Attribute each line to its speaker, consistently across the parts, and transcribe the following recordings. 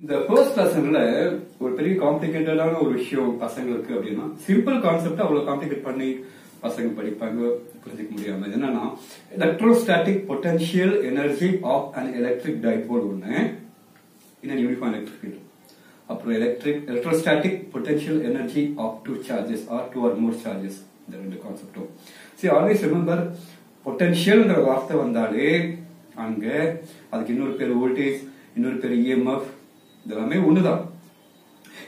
Speaker 1: இந்த ஃபர்ஸ்ட் லெசன்ல ஒரு பெரிய காம்ப்ளிகேட்டடான ஒரு விஷயம் பசங்களுக்கு அப்படின்னா சிம்பிள் கான்செப்ட் அவ்வளவு காம்ப்ளிகேட் பண்ணி பசங்க படிப்பாங்க புரிஞ்சுக்க முடியாம என்னன்னா electrostatic potential energy of an electric dipole ஒண்ணு இன் யூனிஃபார்ம் எலக்ட்ரிக் ஃபீல்ட் அப்புறம் electrostatic potential energy of two charges or two or more charges இந்த ரெண்டு கான்செப்டும் சரி ஆல்வேஸ் ரிமெம்பர் பொட்டன்ஷியல்ங்கிற வார்த்தை வந்தாலே அங்க அதுக்கு இன்னொரு பேர் வோல்டேஜ் இன்னொரு பேர் இஎம்எஃப் இதெல்லாமே ஒண்ணுதான்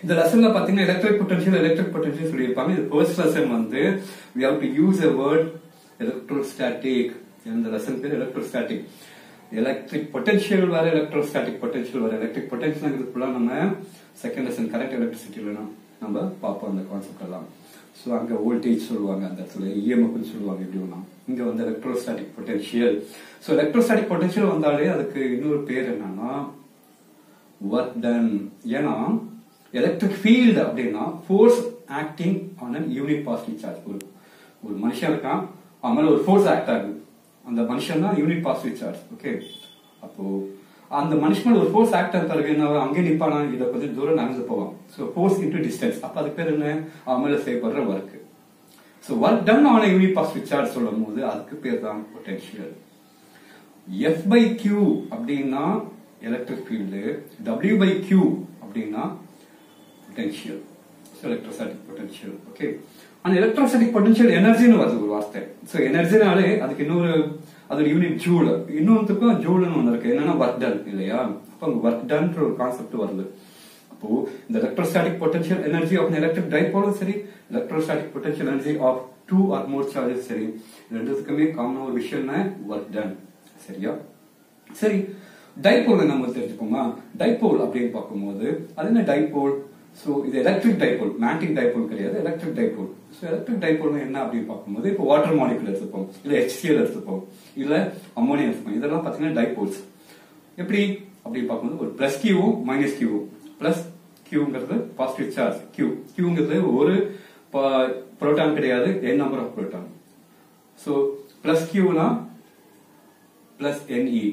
Speaker 1: இந்த லெசன்ல பாத்தீங்கன்னா எலக்ட்ரிக் பொட்டன்ஷியல் சொல்லியிருப்பாங்க இது ஃபர்ஸ்ட் லெசன் வந்து we have to use a word electrostatic இந்த லெசன் பேர் எலக்ட்ரோஸ்டாட்டிக் எலக்ட்ரிக் பொட்டன்ஷியல் வேற எலக்ட்ரோஸ்டாட்டிக் பொட்டன்ஷியல் வேற எலக்ட்ரிக் பொட்டன்ஷியல் நம்ம செகண்ட் லெசன் கரெக்ட் எலக்ட்ரிசிட்டில நம்ம பார்ப்போம் அந்த கான்செப்ட் எல்லாம் சோ அங்க வோல்டேஜ் சொல்லுவாங்க அந்த இடத்துல இஎம்எஃப் சொல்லுவாங்க இப்படி ஒண்ணா இங்க வந்து electrostatic potential so electrostatic potential வந்தாலே அதுக்கு இன்னொரு பேர் என்னன்னா work done ஏன்னா எலக்ட்ரிக் ஃபீல்ட் அப்படின்னா force acting on an unit positive charge ஒரு மனுஷன் இருக்கான் அவன் ஒரு ஃபோர்ஸ் ஆக்ட் ஆகுது அந்த மனுஷன் தான் யூனிட் பாசிட்டிவ் சார்ஜ் ஓகே அப்போ அந்த மனுஷன் ஒரு ஃபோர்ஸ் ஆக்ட் ஆகுது என்ன அங்கே நிப்பானா இதை கொஞ்சம் தூரம் நகர்ந்து போவான் சோ ஃபோர்ஸ் இன்டு டிஸ்டன்ஸ் அப்ப அதுக்கு பேர் என்ன அவன் மேல செய்யப்படுற work so work done on unit positive charge சொல்லும் போது அதுக்கு பேர் தான் பொட்டன்ஷியல் F by Q அப்படின்னா electric field W by Q அப்படின்னா potential so electrostatic potential okay and electrostatic potential energy னு வருது ஒரு வார்த்தை so energyனாலே அதுக்கு இன்னொரு அது யூனிட் ஜூல் இன்னொருத்துக்கும் ஜூல்னு ஒன்னு இருக்கு என்னன்னா work done இல்லையா அப்ப work done ஒரு கான்செப்ட் வருது அப்போ இந்த electrostatic potential energy of an electric dipole சரி electrostatic potential energy of two or more charges சரி ரெண்டுத்துக்குமே காமனா ஒரு விஷயம்னா work done சரியா சரி டைபோல் நம்ம தெரிஞ்சுப்போமா டைபோல் அப்படின்னு பார்க்கும்போது அது என்ன டைபோல் சோ இது எலக்ட்ரிக் டைபோல் மேக்னெட்டிக் டைபோல் கிடையாது electric dipole so electric dipole என்ன அப்படின்னு பார்க்கும்போது இப்போ வாட்டர் மாலிகுல் எடுத்துப்போம் இல்ல HCl எடுத்துப்போம் இல்ல அம்மோனியா எடுத்துப்போம் இதெல்லாம் பாத்தீங்கன்னா டைபோல்ஸ் எப்படி அப்படின்னு பார்க்கும்போது ஒரு பிளஸ் கியூவும் மைனஸ் கியூவும் பிளஸ் கியூங்கிறது பாசிட்டிவ் சார்ஜ் கியூங்கிறது ஒரு புரோட்டான் கிடையாது n number of proton so plus கியூனா plus Ne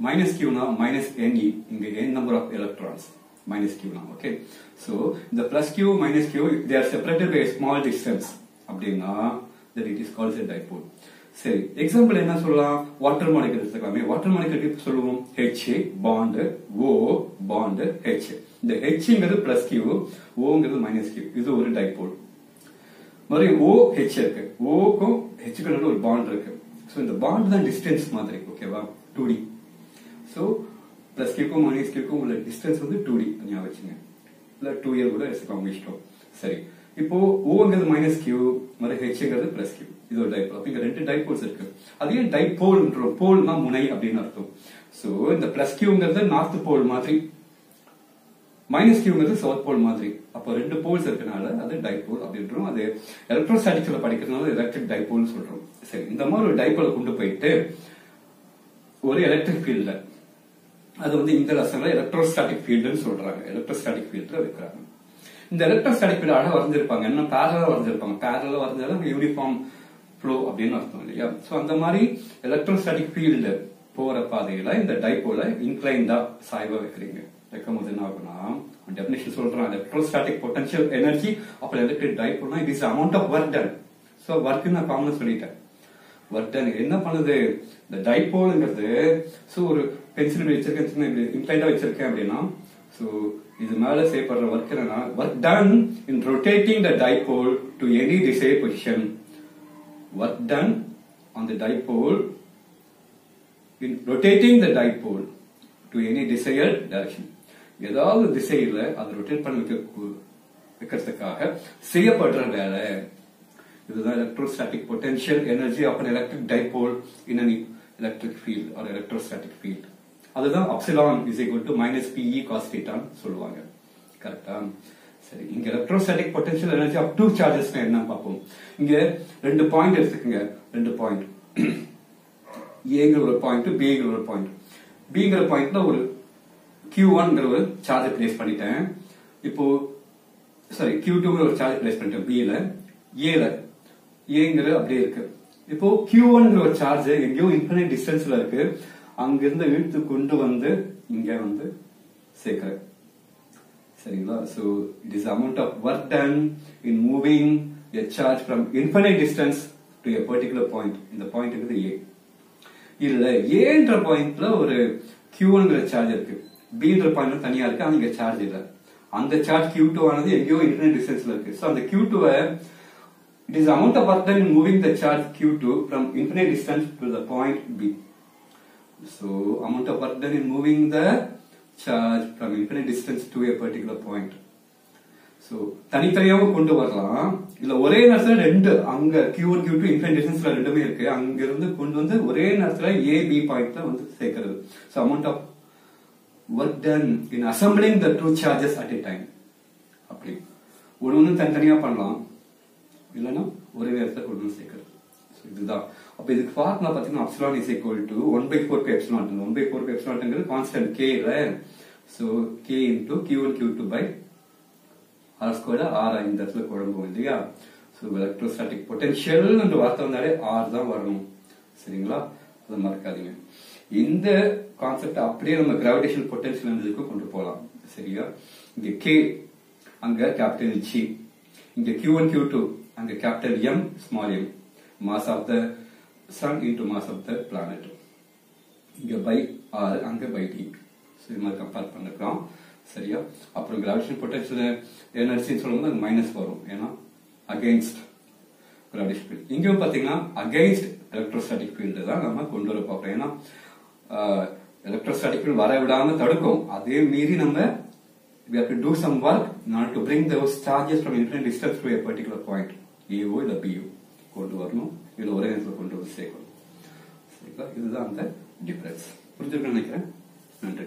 Speaker 1: minus q na minus Ne இங்க n number of electrons minus q na okay so the plus q minus q they are separated by a small distance அப்படினா that it is called a dipole சரி example என்ன சொல்லலாம் water molecule எடுத்துக்கலாமே water molecule எப்படி சொல்லுவோம் Ha bond O bond H இந்த H ங்கிறது plus q O ங்கிறது minus q இது ஒரு டைபோல் மாதிரி OH இருக்கு O க்கும் H க்கு நடுவுல ஒரு பாண்ட் இருக்கு சோ இந்த பாண்ட் தான் டிஸ்டன்ஸ் மாதிரி ஓகேவா 2D சோ பிளஸ் கியூக்கும் மைனஸ் கியூக்கும் உள்ள டிஸ்டன்ஸ் வந்து 2D ஞாபகம் வச்சுங்க இல்ல 2L கூட எடுத்துக்கோங்க இஷ்டம் சரி இப்போ Oங்கிறது மைனஸ் கியூ மறு Hங்கிறது பிளஸ் கியூ இது ஒரு டைபோல் அப்ப இங்க ரெண்டு டைபோல்ஸ் இருக்கு அதே டைபோல்ன்றோம் போல்னா முனை அப்படின்னு அர்த்தம் சோ இந்த பிளஸ் கியூங்கிறது நார்த் போல் மாதிரி மைனஸ் கியூங்கிறது சவுத் போல் மாதிரி அப்போ ரெண்டு போல்ஸ் இருக்கனால அது டைபோல் அப்படின்றோம் அது எலக்ட்ரோஸ்டாட்டிக்ஸ்ல படிக்கிறதுனால எலக்ட்ரிக் டைபோல் சொல்றோம் சரி இந்த மாதிரி ஒரு டைபோலை கொண்டு போயிட்டு ஒரு எலக்ட்ரிக் ஃபீல்ட்ல அது வந்து இந்த லெசன்ல எலக்ட்ரோஸ்டாட்டிக் ஃபீல்ட்னு சொல்றாங்க எலக்ட்ரோஸ்டாட்டிக் ஃபீல்ட்ல வைக்கிறாங்க இந்த எலக்ட்ரோஸ்டாட்டிக் ஃபீல்ட் அழகா வரைஞ்சிருப்பாங்க என்ன பேரலா வரைஞ்சிருப்பாங்க பேரலா வரைஞ்சாலும் யூனிஃபார்ம் ஃப்ளோ அப்படின்னு அர்த்தம் இல்லையா சோ அந்த மாதிரி எலக்ட்ரோஸ்டாட்டிக் ஃபீல்டு போற பாதையில இந்த டைபோல இன்க்ளைண்டா சாய்வா வைக்கிறீங்க வைக்கும்போது என்ன ஆகும்னா டெபினிஷன் சொல்றான் எலக்ட்ரோஸ்டாட்டிக் பொட்டன்ஷியல் எனர்ஜி அப்ப எலக்ட்ரிக் டைபோல்னா it is amount of work done so work நான் காமனா சொல்லிட்டேன் ஒர்க் டன் என்ன பண்ணுது இந்த டைபோல்ங்கிறது சோ ஒரு பென்சில் வச்சிருக்கேன் இன்க்ளைண்டா வச்சிருக்கேன் அப்படின்னா சோ இது மேல செய்யப்படுற ஒர்க் என்னன்னா work done in rotating the dipole to any desired position work done on the dipole in rotating the dipole to any desired direction ஏதாவது திசையில அதை ரொட்டேட் பண்ண வைக்கிறதுக்காக செய்யப்படுற வேலை இதுதான் electrostatic potential energy of an electric dipole in an electric field or electrostatic field அதுதான் epsilon is equal to minus PE cos θ சொல்லுவாங்க கரெக்டா சரி இங்க electrostatic potential energy of two charges என்ன பார்ப்போம் இங்க ரெண்டு பாயிண்ட் எடுத்துக்கங்க ரெண்டு பாயிண்ட் ஏங்கிற ஒரு பாயிண்ட் பிங்கிற ஒரு பாயிண்ட் பிங்கிற பாயிண்ட்ல ஒரு Q1ங்கிற ஒரு சார்ஜ் பிளேஸ் பண்ணிட்டேன் இப்போ சாரி Q2ங்கிற ஒரு சார்ஜ் பிளேஸ் பண்ணிட்டேன் B ல A ல ஏங்கிற அப்படியே இருக்கு இப்போ Q1ங்கிற ஒரு சார்ஜ் எங்கேயோ இன்ஃபினிட் டிஸ்டன்ஸ்ல இருக்கு அங்கிருந்து இழுத்து கொண்டு வந்து இங்க வந்து சேர்க்கிறேன் சரிங்களா? So it is the amount of work done in moving a charge from infinite distance to a particular point. இந்த பாயிண்ட் இருக்குது A. இதுல Aன்ற பாயிண்ட்ல ஒரு Q1ங்கிற சார்ஜ் இருக்கு, Bன்ற பாயிண்ட்ல தனியா இருக்கு, அங்க சார்ஜ் இல்ல. அந்த சார்ஜ் Q2 ஆனது எங்கேயோ இன்ஃபினிட் டிஸ்டன்ஸ்ல இருக்கு. சோ அந்த Q2 it is the amount of work done in moving the charge Q2 from infinite distance to the point B. So amount of work done in moving the charge from infinite distance to a particular point. So தனித்தனியாவும் கொண்டு வரலாம், இல்ல ஒரே நேரத்துல ரெண்டு, அங்க Q1 Q2 infinite distanceல ரெண்டுமே இருக்கு, அங்க இருந்து கொண்டு வந்து ஒரே நேரத்துல A B பாயிண்ட்ல வந்து சேர்க்கிறது. So amount of work done in assembling the two charges at a time. அப்படி ஒண்ணு தனித்தனியா பண்ணலாம், இல்லனா ஒரே நேரத்துல கொண்டு வந்து சேர்க்கிறது. இதுதான். அப்ப இதுக்கு ஃபார்முலா பாத்தீங்கன்னா epsilon is equal to 1/4 pi epsilon. 1/4 pi epsilon ங்கிறது constant k, right? So k into q1 q2 by r squared, r இந்த இடத்துல குழம்பும் இல்லையா? So electrostatic potential என்ற வார்த்தை வந்தாலே r தான் வரணும், சரிங்களா? அதை மறக்காதீங்க. இந்த கான்செப்ட் அப்படியே நம்ம கிராவிடேஷனல் பொட்டன்ஷியல் எனர்ஜிக்கு கொண்டு போகலாம், சரியா? இங்க k, அங்க கேபிட்டல் G, இங்க q1 q2, அங்க capital M small m, mass of the sun into mass of the planet. இங்க by r, அங்க by d. சோ இது மாதிரி கம்பேர் பண்ணிக்கலாம், சரியா? அப்புறம் கிராவிடேஷனல் பொட்டன்ஷியல் எனர்ஜின்னு சொல்லும்போது அது மைனஸ் வரும், ஏன்னா அகைன்ஸ்ட் கிராவிடேஷன் ஃபீல்ட். இங்கேயும் பாத்தீங்கன்னா அகைன்ஸ்ட் எலக்ட்ரோஸ்டாட்டிக் ஃபீல்டு தான் நம்ம கொண்டு வர பார்ப்போம். ஏன்னா எலக்ட்ரோஸ்டாட்டிக் ஃபீல்டு வர விடாம தடுக்கும், அதே மீறி நம்ம we have to do some work in order to bring those charges from infinite distance to a particular point, AO இல்ல BO கொண்டு வரணும், இல்ல ஒரே நேரத்தில் கொண்டு வந்து சேர்க்கணும், சரிங்களா? இதுதான் அந்த டிஃபரன்ஸ். புரிஞ்சிருக்குன்னு நினைக்கிறேன். நன்றி.